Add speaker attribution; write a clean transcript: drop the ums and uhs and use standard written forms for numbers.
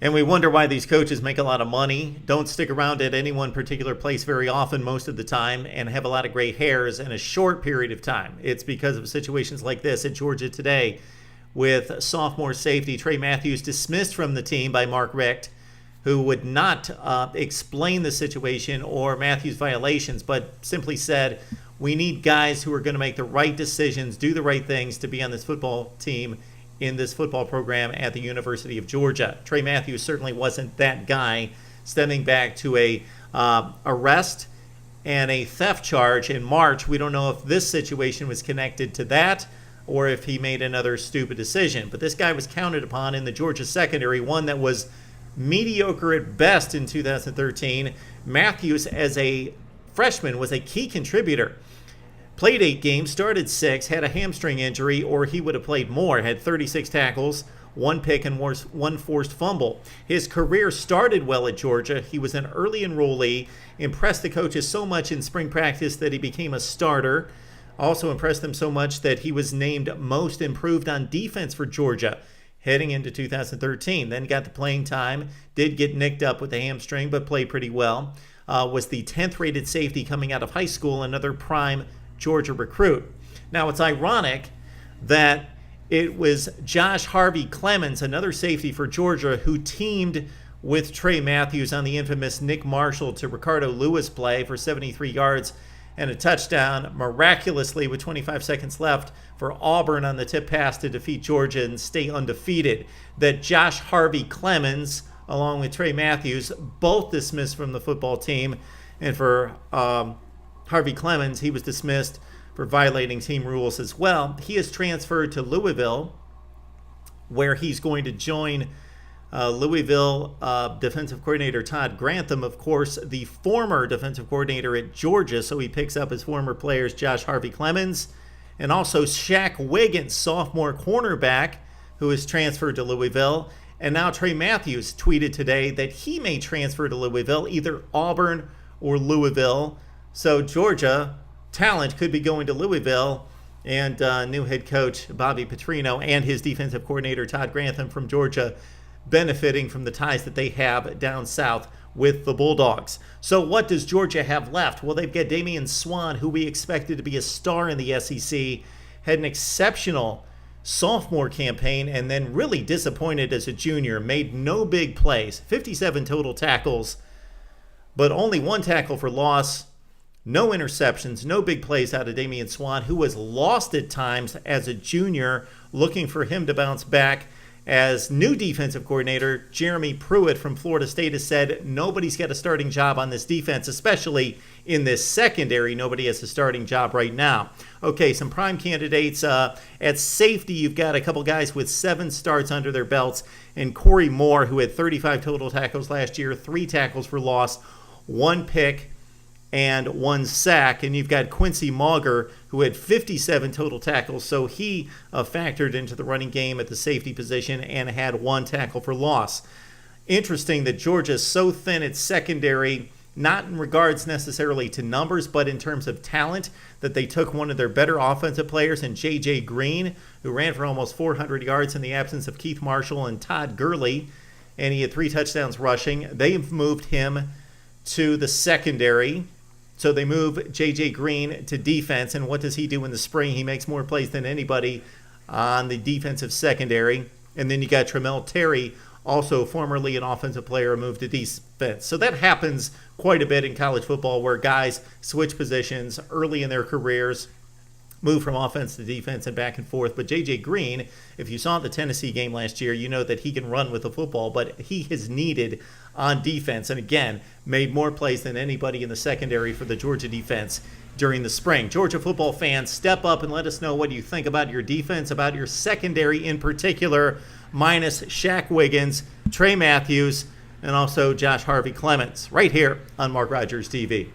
Speaker 1: And we wonder why these coaches make a lot of money, don't stick around at any one particular place very often most of the time, and have a lot of gray hairs in a short period of time. It's because of situations like this at Georgia today, with sophomore safety Trey Matthews dismissed from the team by Mark Richt, who would not explain the situation or Matthews' violations, but simply said, we need guys who are going to make the right decisions, do the right things to be on this football team in this football program at the University of Georgia. Trey Matthews certainly wasn't that guy, stemming back to a arrest and a theft charge in March. We don't know if this situation was connected to that or if he made another stupid decision. But this guy was counted upon in the Georgia secondary, one that was mediocre at best in 2013. Matthews, as a freshman, was a key contributor. Played 8 games, started 6, had a hamstring injury, or he would have played more. Had 36 tackles, 1 pick, and 1 forced fumble. His career started well at Georgia. He was an early enrollee, impressed the coaches so much in spring practice that he became a starter. Also impressed them so much that he was named most improved on defense for Georgia heading into 2013. Then got the playing time, did get nicked up with the hamstring, but played pretty well. Was the 10th rated safety coming out of high school, another prime Georgia recruit. Now, it's ironic that it was Josh Harvey-Clemens, another safety for Georgia, who teamed with Trey Matthews on the infamous Nick Marshall to Ricardo Lewis play for 73 yards and a touchdown, miraculously with 25 seconds left for Auburn on the tip pass to defeat Georgia and stay undefeated. That Josh Harvey-Clemens, along with Trey Matthews, both dismissed from the football team. And for Harvey-Clemens, he was dismissed for violating team rules as well. He is transferred to Louisville, where he's going to join Louisville defensive coordinator Todd Grantham, of course, the former defensive coordinator at Georgia. So he picks up his former players, Josh Harvey-Clemens, and also Shaq Wiggins, sophomore cornerback, who is transferred to Louisville. And now Trey Matthews tweeted today that he may transfer to Louisville, either Auburn or Louisville. So Georgia talent could be going to Louisville, and new head coach Bobby Petrino and his defensive coordinator Todd Grantham from Georgia benefiting from the ties that they have down south with the Bulldogs. So what does Georgia have left? Well, they've got Damian Swann, who we expected to be a star in the SEC, had an exceptional sophomore campaign and then really disappointed as a junior, made no big plays, 57 total tackles, but only 1 tackle for loss, no interceptions, no big plays out of Damian Swann, who was lost at times as a junior, looking for him to bounce back. As new defensive coordinator, Jeremy Pruitt from Florida State has said nobody's got a starting job on this defense, especially in this secondary. Nobody has a starting job right now. Okay, some prime candidates. At safety, you've got a couple guys with 7 starts under their belts, and Corey Moore, who had 35 total tackles last year, 3 tackles for loss, 1 pick, and 1 sack. And you've got Quincy Mauger, who had 57 total tackles, so he factored into the running game at the safety position and had 1 tackle for loss. Interesting that Georgia's so thin at secondary, not in regards necessarily to numbers, but in terms of talent, that they took one of their better offensive players in J.J. Green, who ran for almost 400 yards in the absence of Keith Marshall and Todd Gurley, and he had 3 touchdowns rushing. They've moved him to the secondary. So they move J.J. Green to defense, and what does he do in the spring? He makes more plays than anybody on the defensive secondary. And then you got Tremel Terry, also formerly an offensive player, moved to defense. So that happens quite a bit in college football, where guys switch positions early in their careers, move from offense to defense and back and forth. But J.J. Green, if you saw the Tennessee game last year, you know that he can run with the football, but he is needed on defense. And again, made more plays than anybody in the secondary for the Georgia defense during the spring. Georgia football fans, step up and let us know what you think about your defense, about your secondary in particular, minus Shaq Wiggins, Trey Matthews, and also Josh Harvey-Clemens, right here on Mark Rogers TV.